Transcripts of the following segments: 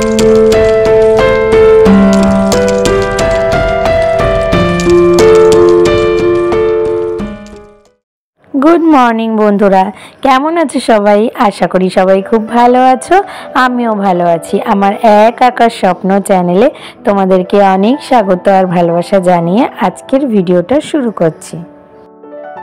Good morning बंधुरा केमन आछो सबाई आशा करी सबाई खूब भालो आछो आमिओ भालो आछि। आमार एक आकार स्वप्न चैनेले तोमादेरके अनेक स्वागत और भालोबासा जानिए आजकेर भिडियोटा शुरू करछि।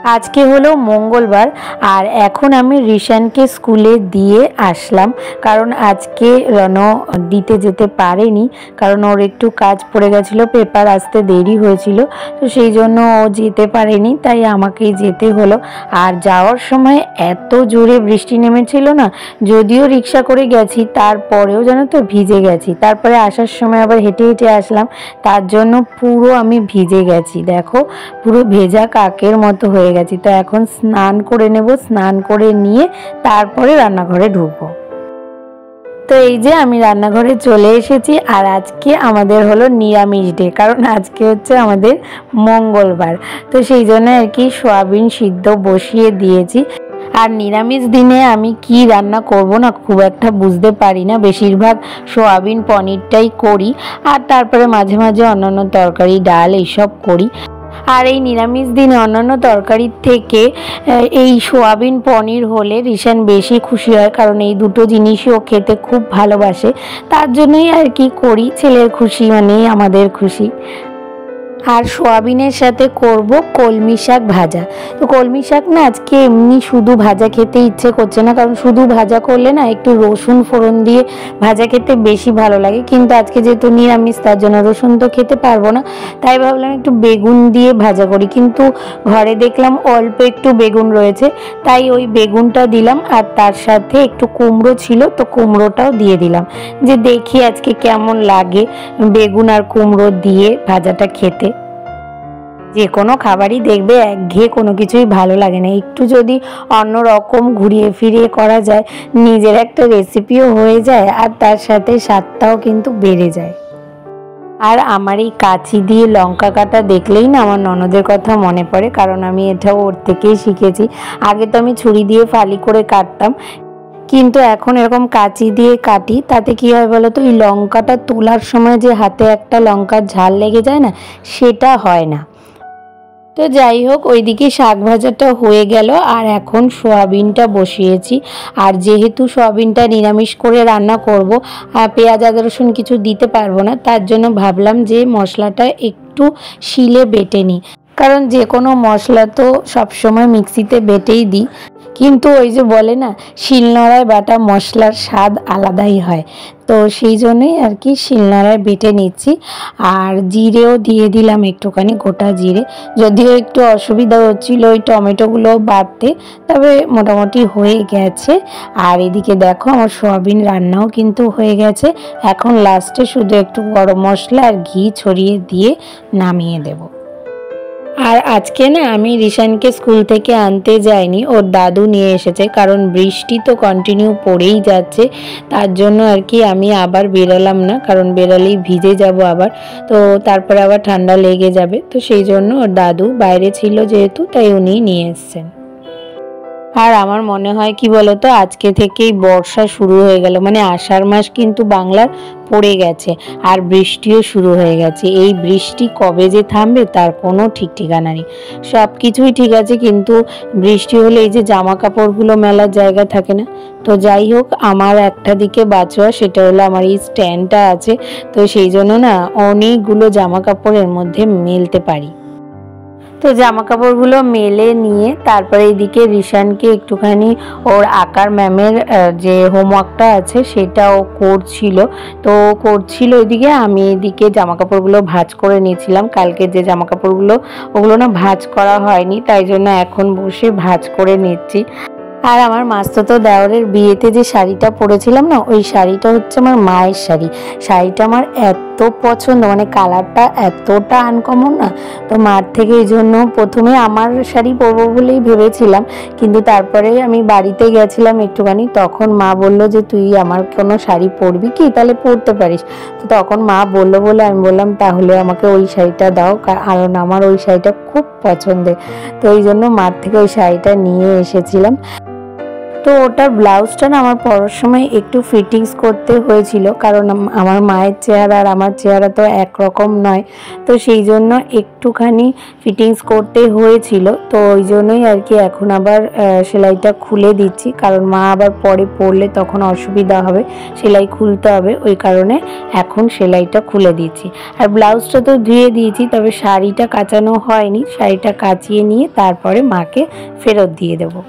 आज के हलो मंगलबार और एखन आमी ऋषानके स्कूले दिए आसलाम कारण आज के रनो दीते जेते पारेनी कारण ओर एकटू काज पड़े गेछिलो पेपार आसते देरी हयेछिलो तो सेई जोन्नो ओ जेते पारेनी ताई आमाकेई जेते हलो। और जाओयार समय एत जोरे बृष्टि नेमेछिलो ना यदिओ रिक्शा करे गेছি तारपरेও জানো তো ভিজে গেছি। তারপরে আসার সময় আবার হেঁটে হেঁটে আসলাম তার জন্য পুরো আমি ভিজে গেছি। দেখো পুরো ভেজা কাকের মতো হয়ে গেছি। তো এখন স্নান করে নেব, স্নান করে নিয়ে তারপরে রান্নাঘরে ঢুকবো। তো এই যে আমি রান্নাঘরে চলে এসেছি আর আজকে আমাদের হলো নিরামিষ ডে কারণ আজকে হচ্ছে আমাদের মঙ্গলবার। তো সেই জন্য আর কি সয়াবিন সিদ্ধ বসিয়ে দিয়েছি। আর নিরামিষ দিনে আমি কি রান্না করব না খুব একটা বুঝতে পারি না, বেশিরভাগ সয়াবিন পনিরটাই করি আর তারপরে মাঝে মাঝে অন্যান্য তরকারি ডাল এইসব করি। আর এই নিরামিষ দিনে অন্যান্য তরকারির থেকে এই সোয়াবিন পনির হলে ঋষান বেশি খুশি হয় কারণ এই দুটো জিনিসই ও খেতে খুব ভালোবাসে। তার জন্যই আর কি করি, ছেলের খুশি মানেই আমাদের খুশি। আর সোয়াবিনের সাথে করব কলমি শাক ভাজা। তো কলমি শাক না আজকে এমনি শুধু ভাজা খেতে ইচ্ছে করছে না কারণ শুধু ভাজা করলে না একটু রসুন ফোড়ন দিয়ে ভাজা খেতে বেশি ভালো লাগে, কিন্তু আজকে যেহেতু নিরামিষ তার জন্য রসুন তো খেতে পারবো না তাই ভাবলাম একটু বেগুন দিয়ে ভাজা করি, কিন্তু ঘরে দেখলাম অল্প একটু বেগুন রয়েছে তাই ওই বেগুনটা দিলাম আর তার সাথে একটু কুমড়ো ছিল তো কুমড়োটাও দিয়ে দিলাম যে দেখি আজকে কেমন লাগে বেগুন আর কুমড়ো দিয়ে ভাজাটা খেতে। যে কোনো খাবারই দেখবে একঘেয়ে কোনো কিছুই ভালো লাগে না, একটু যদি অন্য রকম ঘুরিয়ে ফিরিয়ে করা যায় নিজের একটা রেসিপিও হয়ে যায় আর তার সাথে স্বাদটাও কিন্তু বেড়ে যায়। আর আমার এই কাঁচি দিয়ে লঙ্কা কাটা দেখলেই না আমার ননদের কথা মনে পড়ে কারণ আমি এটাও ওর থেকেই শিখেছি। আগে তো আমি ছুরি দিয়ে ফালি করে কাটতাম কিন্তু এখন এরকম কাঁচি দিয়ে কাটি, তাতে কি হয় বলো তো ওই লঙ্কাটা তোলার সময় যে হাতে একটা লঙ্কার ঝাল লেগে যায় না সেটা হয় না। তো যাই হোক ওইদিকে শাক ভাজাটা হয়ে গেল আর এখন সোয়াবিনটা বসিয়েছি। আর যেহেতু সোয়াবিনটা নিরামিষ করে রান্না করব আর পেঁয়াজ আদা রসুন কিছু দিতে পারবো না তার জন্য ভাবলাম যে মশলাটা একটু শিলে বেটে নিই কারণ যে কোনো মশলা তো সবসময় মিক্সিতে বেটেই দিই কিন্তু ওই যে বলে না শিলনোড়ায় বাটা মশলার স্বাদ আলাদাই হয়, তো সেই জন্যই আর কি শিলনোড়ায় বেটে নিচ্ছি। আর জিরেও দিয়ে দিলাম একটুখানি গোটা জিরে, যদিও একটু অসুবিধা হচ্ছিল ওই টমেটোগুলো বাটতে, তবে মোটামুটি হয়ে গেছে। আর এদিকে দেখো আমার সোয়াবিন রান্নাও কিন্তু হয়ে গেছে, এখন লাস্টে শুধু একটু গরম মশলা আর ঘি ছড়িয়ে দিয়ে নামিয়ে দেব। আর আজকে না আমি ঋষানকে স্কুল থেকে আনতে যাইনি, ওর দাদু নিয়ে এসেছে কারণ বৃষ্টি তো কন্টিনিউ পড়েই যাচ্ছে তার জন্য আর কি আমি আবার বেরালাম না কারণ বেরালেই ভিজে যাব আবার, তো তারপরে আবার ঠান্ডা লেগে যাবে, তো সেই জন্য ওর দাদু বাইরে ছিল যেহেতু তাই উনি নিয়ে এসেছেন। আর আমার মনে হয় কি বলতো আজকে থেকেই বর্ষা শুরু হয়ে গেল, মানে আষাঢ় মাস কিন্তু বাংলার পড়ে গেছে আর বৃষ্টিও শুরু হয়ে গেছে। এই বৃষ্টি কবে যে থামবে তার কোনো ঠিক ঠিকানা নেই। সব কিছুই ঠিক আছে কিন্তু বৃষ্টি হলে এই যে জামা কাপড়গুলো মেলার জায়গা থাকে না। তো যাই হোক আমার একটা দিকে বাঁচোয়া সেটা হলো আমার এই স্ট্যান্ডটা আছে, তো সেই জন্য না অনেকগুলো জামা কাপড়ের মধ্যে মেলতে পারি। তো জামা কাপড়গুলো মেলে নিয়ে তারপরে এদিকে ঋষানকে একটুখানি ওর আঁকার ম্যামের যে হোমওয়ার্কটা আছে সেটাও করছিল, তো করছিল এদিকে আমি এদিকে জামা কাপড়গুলো ভাঁজ করে নিয়েছিলাম। কালকে যে জামা কাপড়গুলো ওগুলো না ভাঁজ করা হয়নি তাই জন্য এখন বসে ভাঁজ করে নিচ্ছি। আর আমার মাস্তুতো দেওরের বিয়েতে যে শাড়িটা পরেছিলাম না ওই শাড়িটা হচ্ছে আমার মায়ের শাড়ি। শাড়িটা আমার এত পছন্দ, মানে কালারটা এতটা আনকমন না, তো মার থেকে এই জন্য প্রথমে আমার শাড়ি পরবো বলেই ভেবেছিলাম, কিন্তু তারপরে আমি বাড়িতে গেছিলাম একটুখানি, তখন মা বললো যে তুই আমার কোনো শাড়ি পরবি কি, তাহলে পরতে পারিস। তো তখন মা বললো বলে আমি বললাম তাহলে আমাকে ওই শাড়িটা দাও কারণ আমার ওই শাড়িটা খুব পছন্দের, তো এই জন্য মার থেকে ওই শাড়িটা নিয়ে এসেছিলাম। তো ওটার ব্লাউজটা না আমার পরার সময় একটু ফিটিংস করতে হয়েছিল, কারণ আমার মায়ের চেহারা আর আমার চেহারা তো একরকম নয়, তো সেই জন্য একটুখানি ফিটিংস করতে হয়েছিল। তো ওই জন্যই আর কি এখন আবার সেলাইটা খুলে দিচ্ছি, কারণ মা আবার পরে পরলে তখন অসুবিধা হবে, সেলাই খুলতে হবে, ওই কারণে এখন সেলাইটা খুলে দিচ্ছি। আর ব্লাউজটা তো ধুয়ে দিয়েছি, তবে শাড়িটা কাচানো হয়নি, শাড়িটা কাচিয়ে নিয়ে তারপরে মাকে ফেরত দিয়ে দেবো।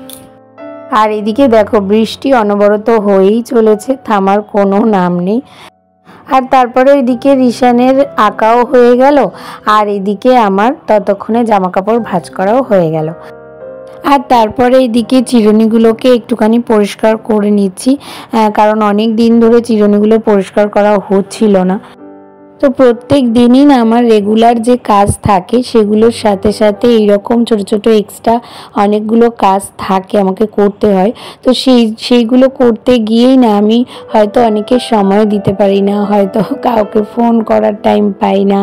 আর এদিকে দেখো বৃষ্টি অনবরত হয়েই চলেছে, থামার কোনো নাম নেই। আর তারপরে ওইদিকে রিশানের আঁকাও হয়ে গেল, আর এদিকে আমার ততক্ষণে জামা কাপড় ভাঁজ করাও হয়ে গেল। আর তারপরে এইদিকে চিরুনিগুলোকে একটুখানি পরিষ্কার করে নিচ্ছি, কারণ অনেক দিন ধরে চিরুনিগুলো পরিষ্কার করা হচ্ছিল না। তো প্রত্যেক দিনই না আমার রেগুলার যে কাজ থাকে সেগুলোর সাথে সাথে এইরকম ছোট ছোট এক্সট্রা অনেকগুলো কাজ থাকে আমাকে করতে হয়। তো সেইগুলো করতে গিয়েই না আমি হয়তো অনেকের সময় দিতে পারি না, হয়তো কাউকে ফোন করার টাইম পাই না,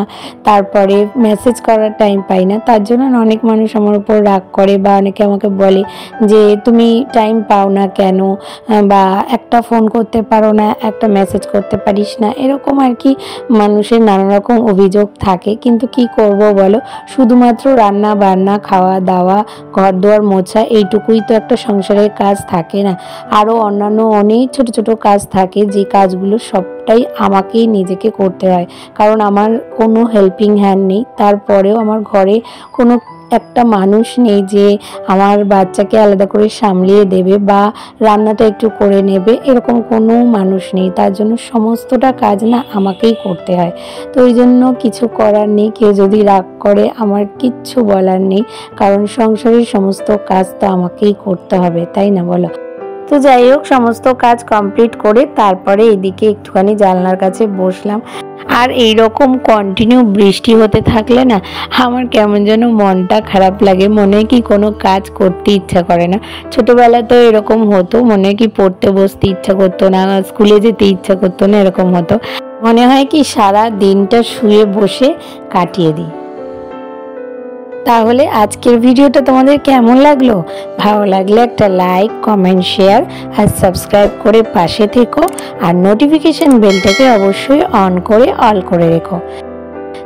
তারপরে মেসেজ করার টাইম পাই না। তার জন্য অনেক মানুষ আমার উপর রাগ করে বা অনেকে আমাকে বলে যে তুমি টাইম পাও না কেন, বা একটা ফোন করতে পারো না, একটা মেসেজ করতে পারিস না, এরকম আর কি মানুষের নানা রকম অভিযোগ থাকে। কিন্তু কি করব বলো, শুধুমাত্র রান্না বান্না, খাওয়া দাওয়া, ঘর দুয়ার মোছা এইটুকুই তো একটা সংসারের কাজ থাকে না, আরও অন্যান্য অনেক ছোট ছোট কাজ থাকে, যে কাজগুলো সবটাই আমাকেই নিজেকে করতে হয়, কারণ আমার কোনো হেল্পিং হ্যান্ড নেই। তারপরেও আমার ঘরে কোনো একটা মানুষ নেই যে আমার বাচ্চাকে আলাদা করে সামলিয়ে দেবে বা রান্নাটা একটু করে নেবে, এরকম কোনো মানুষ নেই। তার জন্য সমস্তটা কাজ না আমাকেই করতে হয়। তো ওই জন্য কিছু করার নেই, কেউ যদি রাগ করে আমার কিচ্ছু বলার নেই, কারণ সংসারের সমস্ত কাজ তো আমাকেই করতে হবে, তাই না বলো? তো যাই হোক, সমস্ত কাজ কমপ্লিট করে তারপরে এদিকে একটুখানি জানলার কাছে বসলাম। আর এইরকম কন্টিনিউ বৃষ্টি হতে থাকলে না আমার কেমন যেন মনটা খারাপ লাগে, মনে হয় কি কোনো কাজ করতে ইচ্ছা করে না। ছোটবেলা তো এরকম হতো, মনে হয় কি পড়তে বসতে ইচ্ছা করতো না, স্কুলে যেতে ইচ্ছা করতো না, এরকম হতো, মনে হয় কি সারা দিনটা শুয়ে বসে কাটিয়ে দিই। তাহলে আজকের ভিডিওটা তোমাদের কেমন লাগলো? ভালো লাগলে একটা লাইক, কমেন্ট, শেয়ার আর সাবস্ক্রাইব করে পাশে থেকো, আর নোটিফিকেশন বেলটাকে অবশ্যই অন করে অল করে রেখো।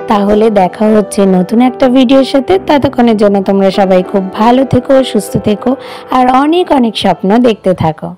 তাহলে দেখা হচ্ছে নতুন একটা ভিডিওর সাথে। ততক্ষণের জন্য তোমরা সবাই খুব ভালো থেকো, সুস্থ থেকো আর অনেক অনেক স্বপ্ন দেখতে থাকো।